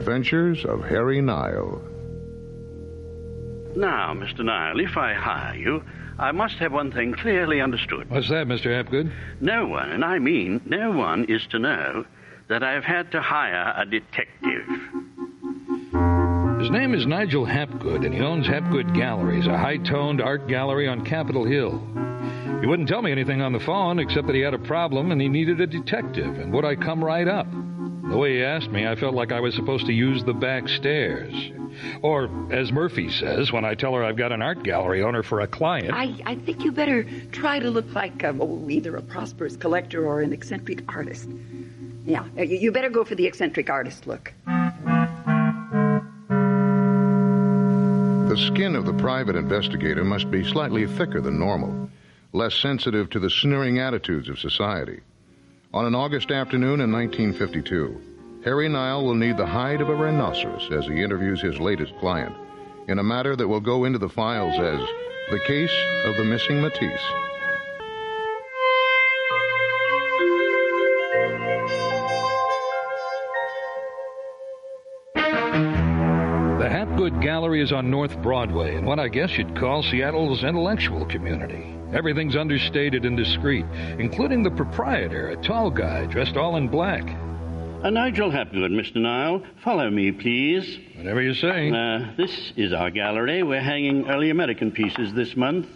adventures of Harry Nile. Now, Mr. Nile, if I hire you, I must have one thing clearly understood. What's that, Mr. Hapgood? No one, and I mean no one, is to know that I've had to hire a detective. His name is Nigel Hapgood, and he owns Hapgood Galleries, a high-toned art gallery on Capitol Hill. He wouldn't tell me anything on the phone except that he had a problem and he needed a detective, and would I come right up? The way he asked me, I felt like I was supposed to use the back stairs. Or, as Murphy says, when I tell her I've got an art gallery owner for a client... I think you better try to look like either a prosperous collector or an eccentric artist. Yeah, you better go for the eccentric artist look. The skin of the private investigator must be slightly thicker than normal, less sensitive to the sneering attitudes of society. On an August afternoon in 1952, Harry Nile will need the hide of a rhinoceros as he interviews his latest client in a matter that will go into the files as the case of the missing Matisse. The Hapgood Gallery is on North Broadway in what I guess you'd call Seattle's intellectual community. Everything's understated and discreet, including the proprietor, a tall guy dressed all in black. Nigel Hapgood, Mr. Nile. Follow me, please. Whatever you say. This is our gallery. We're hanging early American pieces this month.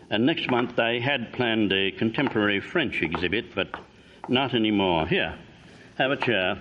And next month I had planned a contemporary French exhibit, but not anymore. Here, have a chair.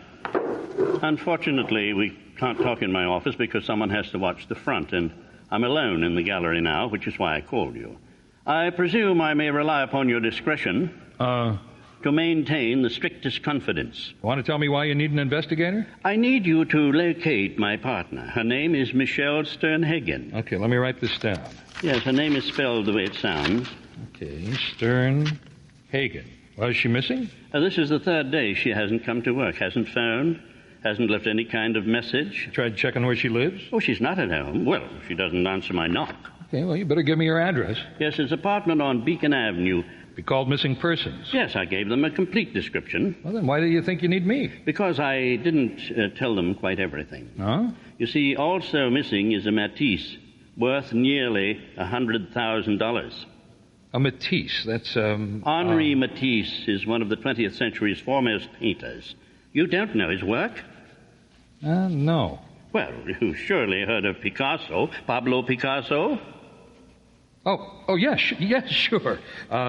Unfortunately, we can't talk in my office because someone has to watch the front, and I'm alone in the gallery now, which is why I called you. I presume I may rely upon your discretion to maintain the strictest confidence. Want to tell me why you need an investigator? I need you to locate my partner. Her name is Michelle Sternhagen. Okay, let me write this down. Yes, her name is spelled the way it sounds. Okay, Sternhagen. Well, is she missing? This is the third day she hasn't come to work, hasn't phoned, hasn't left any kind of message. You tried checking where she lives? Oh, she's not at home. Well, she doesn't answer my knock. Okay, well, you better give me your address. Yes, it's an apartment on Beacon Avenue. Be called missing persons? Yes, I gave them a complete description. Well, then why do you think you need me? Because I didn't tell them quite everything. Huh? You see, also missing is a Matisse worth nearly $100,000. A Matisse, that's, Henri Matisse is one of the 20th century's foremost painters. You don't know his work? No. Well, you've surely heard of Picasso, Pablo Picasso? Oh, yes, sure.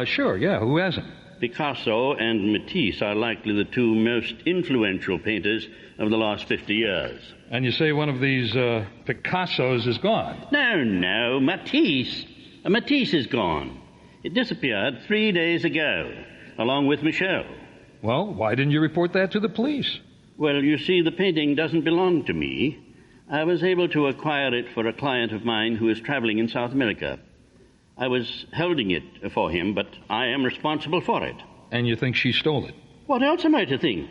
Sure, yeah, who hasn't? Picasso and Matisse are likely the two most influential painters of the last 50 years. And you say one of these Picassos is gone? No, Matisse. Matisse is gone. It disappeared 3 days ago, along with Michelle. Well, why didn't you report that to the police? Well, you see, the painting doesn't belong to me. I was able to acquire it for a client of mine who is traveling in South America. I was holding it for him, but I am responsible for it. And you think she stole it? What else am I to think?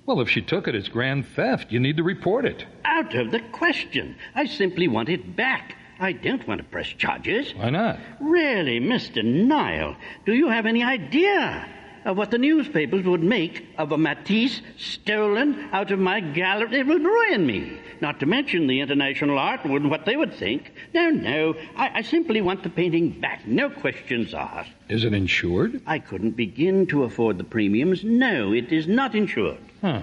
Well, if she took it, it's grand theft. You need to report it. Out of the question. I simply want it back. I don't want to press charges. Why not? Really, Mr. Nile, do you have any idea of what the newspapers would make of a Matisse stolen out of my gallery? It would ruin me. Not to mention the international art and what they would think. No, I simply want the painting back. No questions asked. Is it insured? I couldn't begin to afford the premiums. No, it is not insured. Huh.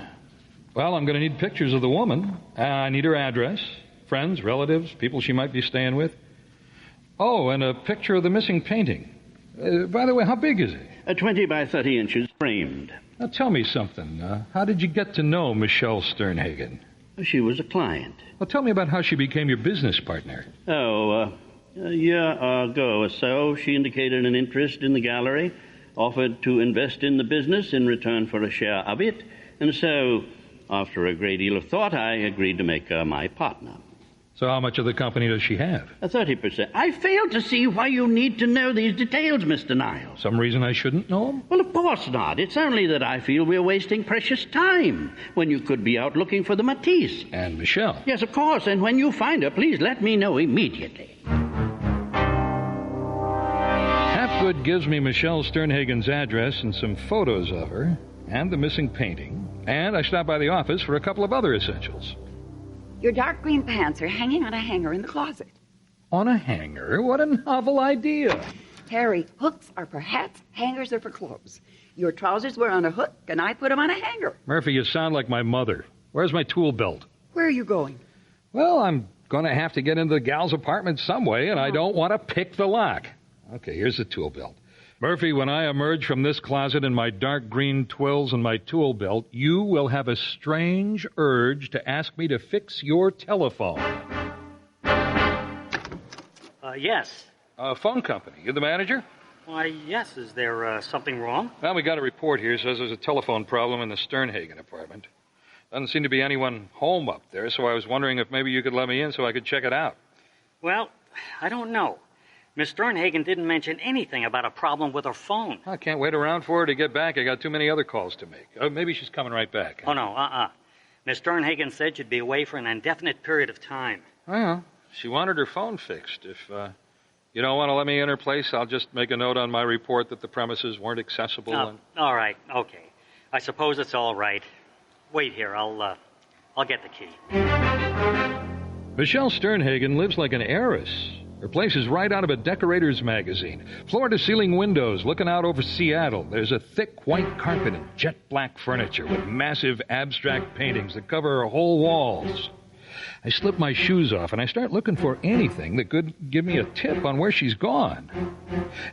Well, I'm going to need pictures of the woman. I need her address, friends, relatives, people she might be staying with. Oh, and a picture of the missing painting. By the way, how big is it? 20 by 30 inches, framed. Now, tell me something. How did you get to know Michelle Sternhagen? She was a client. Well, tell me about how she became your business partner. A year ago or so, she indicated an interest in the gallery, offered to invest in the business in return for a share of it, and so, after a great deal of thought, I agreed to make her my partner. So how much of the company does she have? 30%. I fail to see why you need to know these details, Mr. Nile. Some reason I shouldn't know them? Well, of course not. It's only that I feel we're wasting precious time when you could be out looking for the Matisse. And Michelle. Yes, of course. And when you find her, please let me know immediately. Hapgood gives me Michelle Sternhagen's address and some photos of her, and the missing painting, and I stop by the office for a couple of other essentials. Your dark green pants are hanging on a hanger in the closet. On a hanger? What a novel idea. Harry, hooks are for hats, hangers are for clothes. Your trousers were on a hook, and I put them on a hanger. Murphy, you sound like my mother. Where's my tool belt? Where are you going? Well, I'm going to have to get into the gal's apartment some way, and I don't want to pick the lock. Okay, here's the tool belt. Murphy, when I emerge from this closet in my dark green twills and my tool belt, you will have a strange urge to ask me to fix your telephone. Yes. Phone company. You the manager? Why, yes. Is there something wrong? Well, we got a report here. Says there's a telephone problem in the Sternhagen apartment. Doesn't seem to be anyone home up there, so I was wondering if maybe you could let me in so I could check it out. Well, I don't know. Miss Sternhagen didn't mention anything about a problem with her phone. I can't wait around for her to get back. I got too many other calls to make. Maybe she's coming right back. Oh, no, Miss Sternhagen said she'd be away for an indefinite period of time. Well, she wanted her phone fixed. If you don't want to let me in her place, I'll just make a note on my report that the premises weren't accessible. Oh, all right, okay. I suppose it's all right. Wait here, I'll get the key. Michelle Sternhagen lives like an heiress. Her place is right out of a decorator's magazine. Floor-to-ceiling windows looking out over Seattle. There's a thick white carpet and jet-black furniture with massive abstract paintings that cover her whole walls. I slip my shoes off and I start looking for anything that could give me a tip on where she's gone.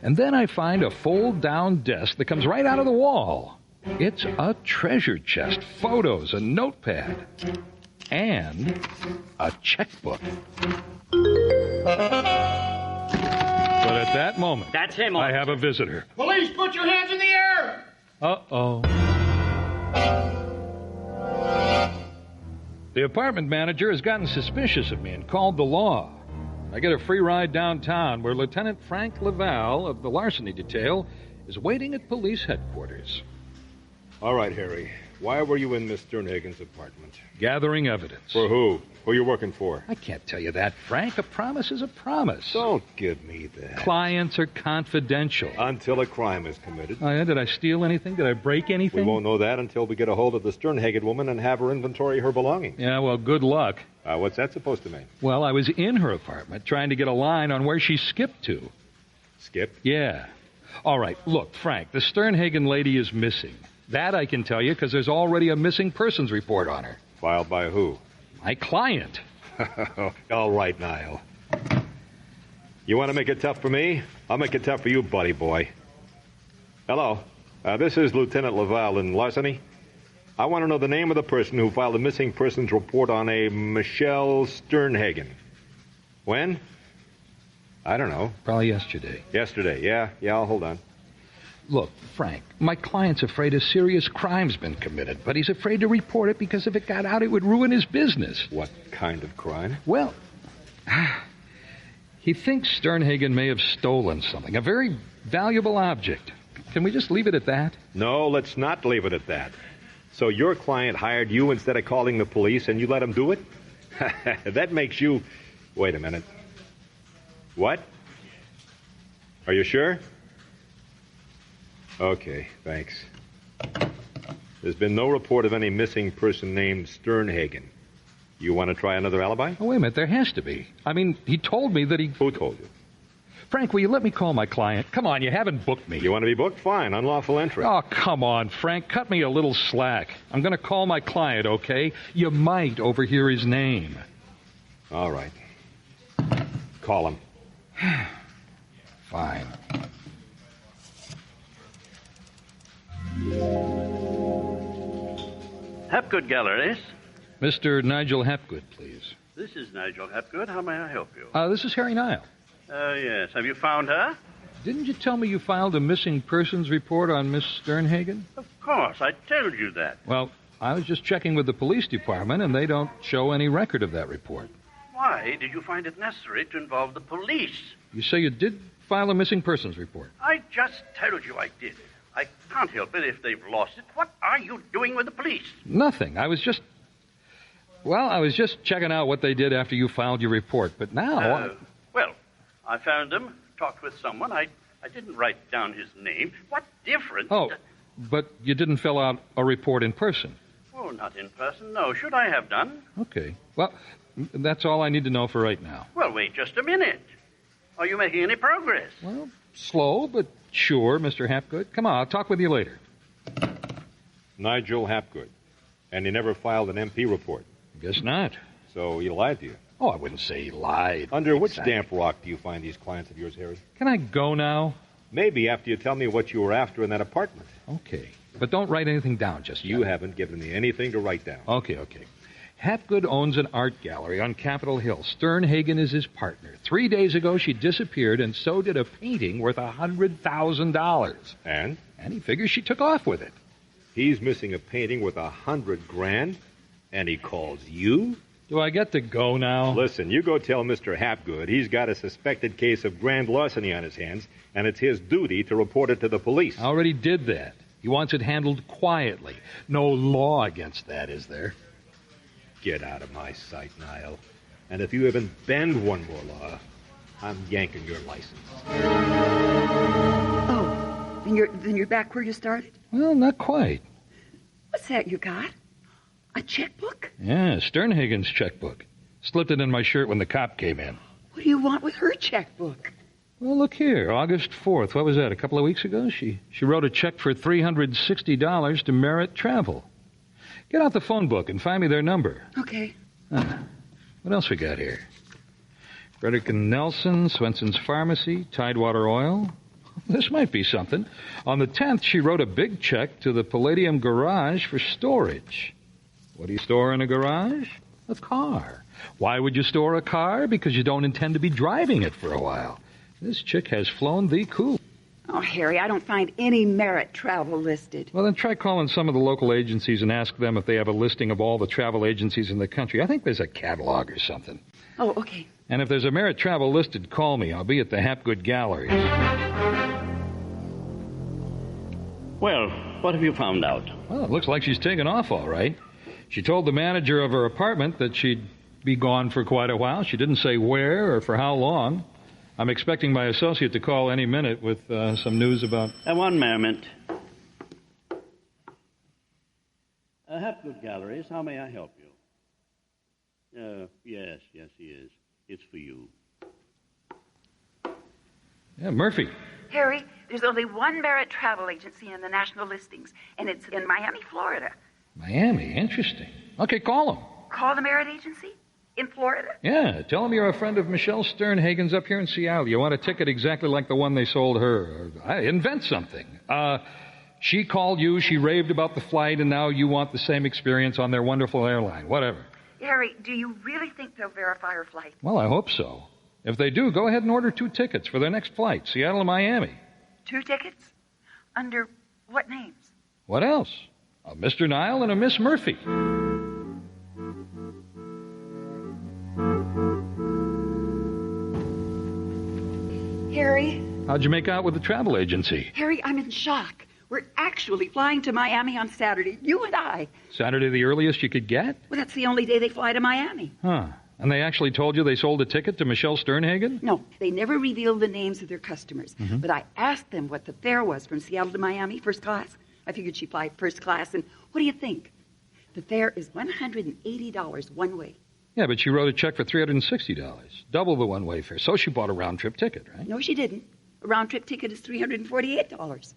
And then I find a fold-down desk that comes right out of the wall. It's a treasure chest, photos, a notepad, and a checkbook. But at that moment, that's him. I have a visitor. Police, put your hands in the air! Uh-oh. The apartment manager has gotten suspicious of me and called the law. I get a free ride downtown where Lieutenant Frank Laval of the larceny detail is waiting at police headquarters. All right, Harry. Why were you in Miss Sternhagen's apartment? Gathering evidence. For who? Who are you working for? I can't tell you that, Frank. A promise is a promise. Don't give me that. Clients are confidential. Until a crime is committed. Oh, yeah? Did I steal anything? Did I break anything? We won't know that until we get a hold of the Sternhagen woman and have her inventory her belongings. Yeah, well, good luck. What's that supposed to mean? Well, I was in her apartment trying to get a line on where she skipped to. Skip? Yeah. All right, look, Frank, the Sternhagen lady is missing. That I can tell you because there's already a missing persons report on her. Filed by who? My client. All right, Nile. You want to make it tough for me? I'll make it tough for you, buddy boy. Hello. This is Lieutenant Laval in larceny. I want to know the name of the person who filed a missing persons report on a Michelle Sternhagen. When? I don't know. Probably yesterday. Yesterday, yeah, I'll hold on. Look, Frank, my client's afraid a serious crime's been committed, but he's afraid to report it because if it got out, it would ruin his business. What kind of crime? Well, he thinks Sternhagen may have stolen something, a very valuable object. Can we just leave it at that? No, let's not leave it at that. So your client hired you instead of calling the police, and you let him do it? That makes you... Wait a minute. What? Are you sure? Okay, thanks. There's been no report of any missing person named Sternhagen. You want to try another alibi? Oh, wait a minute, there has to be. I mean, he told me that he... Who told you? Frank, will you let me call my client? Come on, you haven't booked me. You want to be booked? Fine, unlawful entry. Oh, come on, Frank, cut me a little slack. I'm going to call my client, okay? You might overhear his name. All right. Call him. Fine. Hapgood Galleries. Mr. Nigel Hapgood, please. This is Nigel Hapgood. How may I help you? This is Harry Nile. Yes. Have you found her? Didn't you tell me you filed a missing persons report on Miss Sternhagen? Of course. I told you that. Well, I was just checking with the police department, and they don't show any record of that report. Why did you find it necessary to involve the police? You say you did file a missing persons report? I just told you I did. I can't help it if they've lost it. What are you doing with the police? Nothing. I was just checking out what they did after you filed your report. But now... Well, I found him, talked with someone. I didn't write down his name. What difference? Oh, but you didn't fill out a report in person. Oh, Oh, not in person, no. Should I have done? Okay. Well, that's all I need to know for right now. Well, wait just a minute. Are you making any progress? Well, slow, but sure, Mr. Hapgood. Come on, I'll talk with you later. Nigel Hapgood. And he never filed an MP report. Guess not. So he lied to you. Oh, I wouldn't say he lied. Under which damp rock do you find these clients of yours, Harry? Can I go now? Maybe after you tell me what you were after in that apartment. Okay. But don't write anything down just yet. You haven't given me anything to write down. Okay. Hapgood owns an art gallery on Capitol Hill. Sternhagen is his partner. 3 days ago, she disappeared, and so did a painting worth $100,000. And? And he figures she took off with it. He's missing a painting worth $100,000, and he calls you? Do I get to go now? Listen, you go tell Mr. Hapgood he's got a suspected case of grand larceny on his hands, and it's his duty to report it to the police. I already did that. He wants it handled quietly. No law against that, is there? Get out of my sight, Nile. And if you even bend one more law, I'm yanking your license. Oh, then you're back where you started? Well, not quite. What's that you got? A checkbook? Yeah, Sternhagen's checkbook. Slipped it in my shirt when the cop came in. What do you want with her checkbook? Well, look here, August 4th. What was that, a couple of weeks ago? She wrote a check for $360 to Merit Travel. Get out the phone book and find me their number. Okay. What else we got here? Frederick and Nelson, Swenson's Pharmacy, Tidewater Oil. This might be something. On the 10th, she wrote a big check to the Palladium Garage for storage. What do you store in a garage? A car. Why would you store a car? Because you don't intend to be driving it for a while. This chick has flown the coop. Oh, Harry, I don't find any Merit Travel listed. Well, then try calling some of the local agencies and ask them if they have a listing of all the travel agencies in the country. I think there's a catalog or something. Oh, okay. And if there's a Merit Travel listed, call me. I'll be at the Hapgood Gallery. Well, what have you found out? Well, it looks like she's taken off all right. She told the manager of her apartment that she'd be gone for quite a while. She didn't say where or for how long. I'm expecting my associate to call any minute with some news about... One moment. Hapgood Galleries, how may I help you? Yes, he is. It's for you. Yeah, Murphy. Harry, there's only one Merit Travel agency in the national listings, and it's in Miami, Florida. Miami, interesting. Okay, call them. Call the Merit agency? In Florida? Yeah, tell them you're a friend of Michelle Sternhagen's up here in Seattle. You want a ticket exactly like the one they sold her. Invent something. She called you, she raved about the flight, and now you want the same experience on their wonderful airline. Whatever. Harry, do you really think they'll verify her flight? Well, I hope so. If they do, go ahead and order 2 tickets for their next flight, Seattle to Miami. 2 tickets? Under what names? What else? A Mr. Nile and a Miss Murphy. Harry? How'd you make out with the travel agency? Harry, I'm in shock. We're actually flying to Miami on Saturday, you and I. Saturday the earliest you could get? Well, that's the only day they fly to Miami. Huh. And they actually told you they sold a ticket to Michelle Sternhagen? No, they never revealed the names of their customers. Mm-hmm. But I asked them what the fare was from Seattle to Miami, first class. I figured she'd fly first class, and what do you think? The fare is $180 one way. Yeah, but she wrote a check for $360, double the one-way fare. So she bought a round-trip ticket, right? No, she didn't. A round-trip ticket is $348.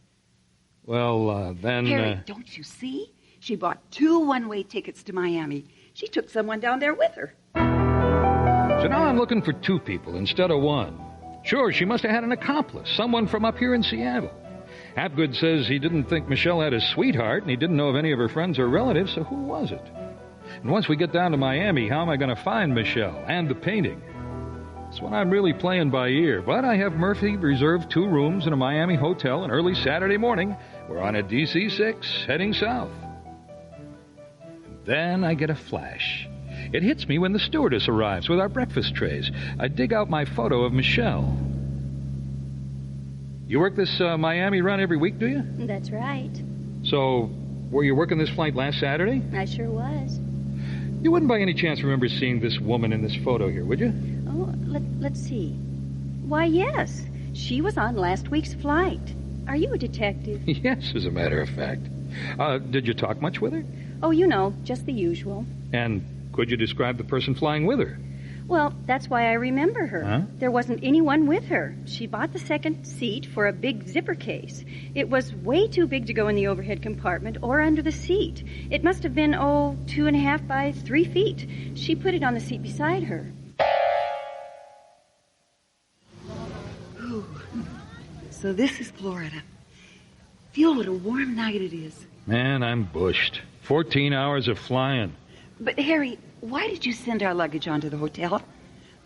Well, then... Harry, don't you see? She bought 2 one-way tickets to Miami. She took someone down there with her. So now I'm looking for 2 people instead of 1. Sure, she must have had an accomplice, someone from up here in Seattle. Hapgood says he didn't think Michelle had a sweetheart, and he didn't know of any of her friends or relatives, so who was it? And once we get down to Miami, how am I going to find Michelle and the painting? That's when I'm really playing by ear. But I have Murphy reserved 2 rooms in a Miami hotel, and early Saturday morning, we're on a DC-6 heading south. And then I get a flash. It hits me when the stewardess arrives with our breakfast trays. I dig out my photo of Michelle. You work this Miami run every week, do you? That's right. So, were you working this flight last Saturday? I sure was. You wouldn't by any chance remember seeing this woman in this photo here, would you? Oh, let's see. Why, yes. She was on last week's flight. Are you a detective? Yes, as a matter of fact. Did you talk much with her? Oh, you know, just the usual. And could you describe the person flying with her? Well, that's why I remember her. Huh? There wasn't anyone with her. She bought the second seat for a big zipper case. It was way too big to go in the overhead compartment or under the seat. It must have been, 2.5 by 3 feet. She put it on the seat beside her. Ooh. So this is Florida. Feel what a warm night it is. Man, I'm bushed. 14 hours of flying. But, Harry, why did you send our luggage onto the hotel?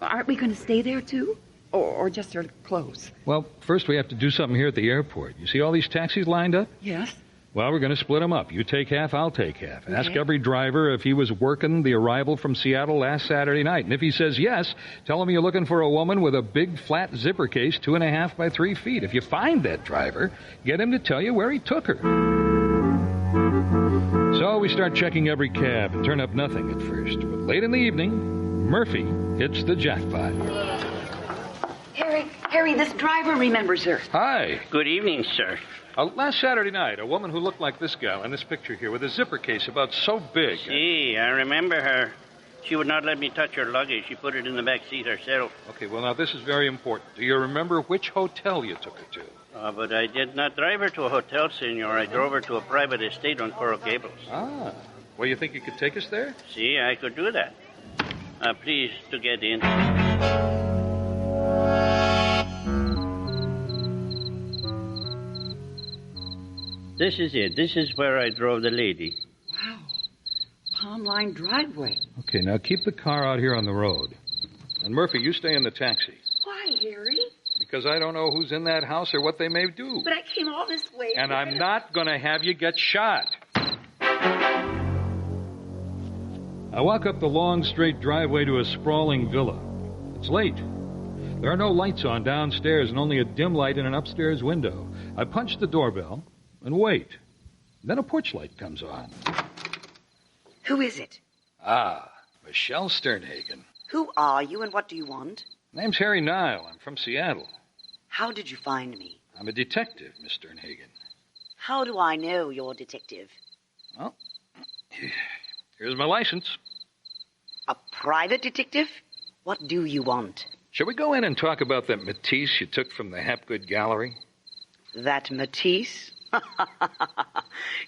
Aren't we going to stay there, too? Or just sort of close? Well, first we have to do something here at the airport. You see all these taxis lined up? Yes. Well, we're going to split them up. You take half, I'll take half. Okay. Ask every driver if he was working the arrival from Seattle last Saturday night. And if he says yes, tell him you're looking for a woman with a big flat zipper case 2.5 by 3 feet. If you find that driver, get him to tell you where he took her. So we start checking every cab and turn up nothing at first. But late in the evening, Murphy hits the jackpot. Harry, this driver remembers her. Hi. Good evening, sir. Last Saturday night, a woman who looked like this gal in this picture here with a zipper case about so big. See, I remember her. She would not let me touch her luggage. She put it in the back seat herself. Okay, well, now this is very important. Do you remember which hotel you took her to? But I did not drive her to a hotel, senor. I drove her to a private estate on Coral Gables. Ah. Well, you think you could take us there? See, I could do that. Please, to get in. This is it. This is where I drove the lady. Wow. Palm Line driveway. Okay, now keep the car out here on the road. And Murphy, you stay in the taxi. Why, Harry? Because I don't know who's in that house or what they may do. But I came all this way. And I'm not going to have you get shot. I walk up the long, straight driveway to a sprawling villa. It's late. There are no lights on downstairs and only a dim light in an upstairs window. I punch the doorbell and wait. Then a porch light comes on. Who is it? Ah, Michelle Sternhagen. Who are you and what do you want? Name's Harry Nile. I'm from Seattle. How did you find me? I'm a detective, Miss Sternhagen. How do I know you're a detective? Well, here's my license. A private detective? What do you want? Shall we go in and talk about that Matisse you took from the Hapgood Gallery? That Matisse?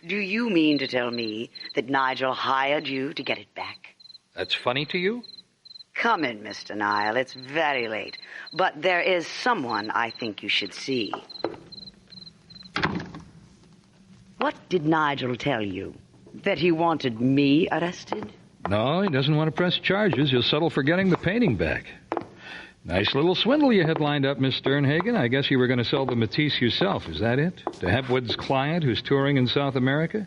Do you mean to tell me that Nigel hired you to get it back? That's funny to you? Come in, Mr. Nile. It's very late. But there is someone I think you should see. What did Nigel tell you? That he wanted me arrested? No, he doesn't want to press charges. He'll settle for getting the painting back. Nice little swindle you had lined up, Miss Sternhagen. I guess you were going to sell the Matisse yourself. Is that it? To Hepwood's client who's touring in South America?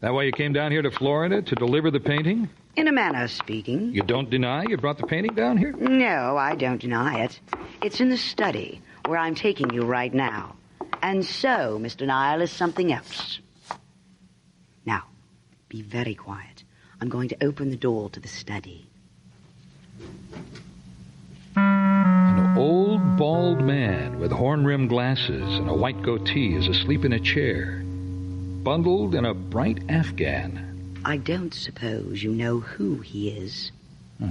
That why you came down here to Florida to deliver the painting? In a manner of speaking. You don't deny you brought the painting down here? No, I don't deny it. It's in the study where I'm taking you right now. And so, Mr. Nile, is something else. Now, be very quiet. I'm going to open the door to the study. An old, bald man with horn-rimmed glasses and a white goatee is asleep in a chair, bundled in a bright afghan. I don't suppose you know who he is.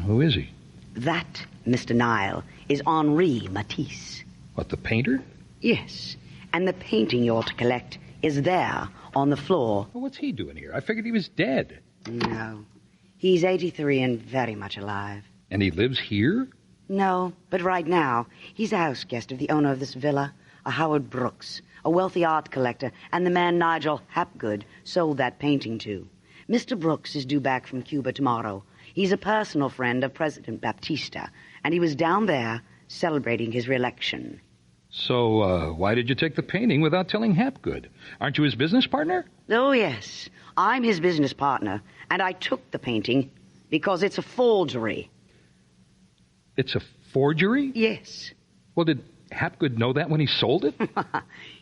Who is he? That, Mr. Nile, is Henri Matisse. What, the painter? Yes, and the painting you're to collect is there on the floor. Well, what's he doing here? I figured he was dead. No, he's 83 and very much alive. And he lives here? No, but right now, he's a house guest of the owner of this villa, a Howard Brooks, a wealthy art collector, and the man Nigel Hapgood sold that painting to. Mr. Brooks is due back from Cuba tomorrow. He's a personal friend of President Baptista, and he was down there celebrating his reelection. So, why did you take the painting without telling Hapgood? Aren't you his business partner? Oh, yes. I'm his business partner, and I took the painting because it's a forgery. It's a forgery? Yes. Well, did Hapgood know that when he sold it?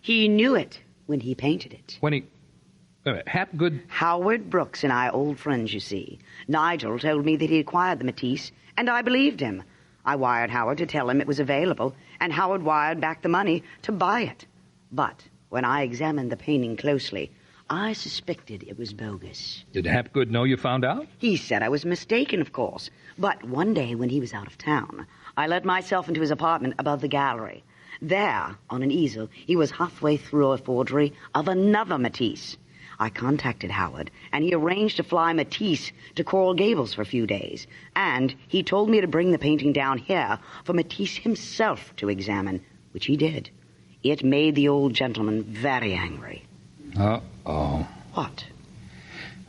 He knew it when he painted it. When he... Hapgood... Howard Brooks and I old friends, you see. Nigel told me that he acquired the Matisse, and I believed him. I wired Howard to tell him it was available, and Howard wired back the money to buy it. But when I examined the painting closely, I suspected it was bogus. Did Hapgood know you found out? He said I was mistaken, of course. But one day when he was out of town, I let myself into his apartment above the gallery. There, on an easel, he was halfway through a forgery of another Matisse. I contacted Howard, and he arranged to fly Matisse to Coral Gables for a few days. And he told me to bring the painting down here for Matisse himself to examine, which he did. It made the old gentleman very angry. Uh-oh. What?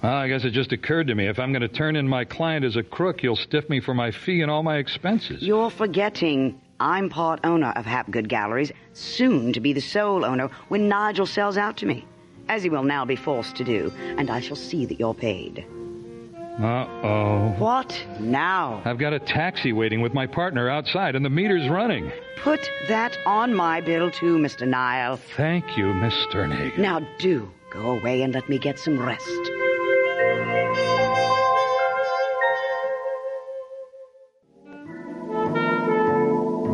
Well, I guess it just occurred to me. If I'm going to turn in my client as a crook, you'll stiff me for my fee and all my expenses. You're forgetting I'm part owner of Hapgood Galleries, soon to be the sole owner when Nigel sells out to me, as he will now be forced to do, and I shall see that you're paid. Uh-oh. What now? I've got a taxi waiting with my partner outside, and the meter's running. Put that on my bill, too, Mr. Nile. Thank you, Miss Sternhagen. Now do go away and let me get some rest.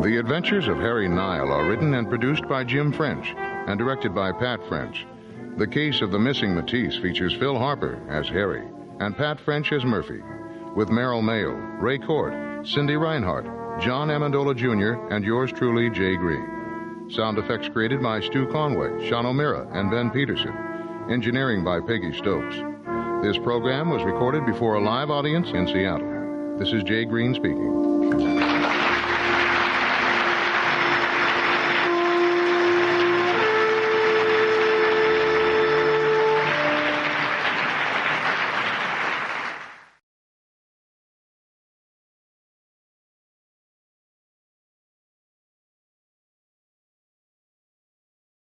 The Adventures of Harry Nile are written and produced by Jim French and directed by Pat French. The Case of the Missing Matisse features Phil Harper as Harry and Pat French as Murphy, with Merrill Mayo, Ray Court, Cindy Reinhardt, John Amendola Jr., and yours truly, Jay Green. Sound effects created by Stu Conway, Sean O'Meara, and Ben Peterson. Engineering by Peggy Stokes. This program was recorded before a live audience in Seattle. This is Jay Green speaking.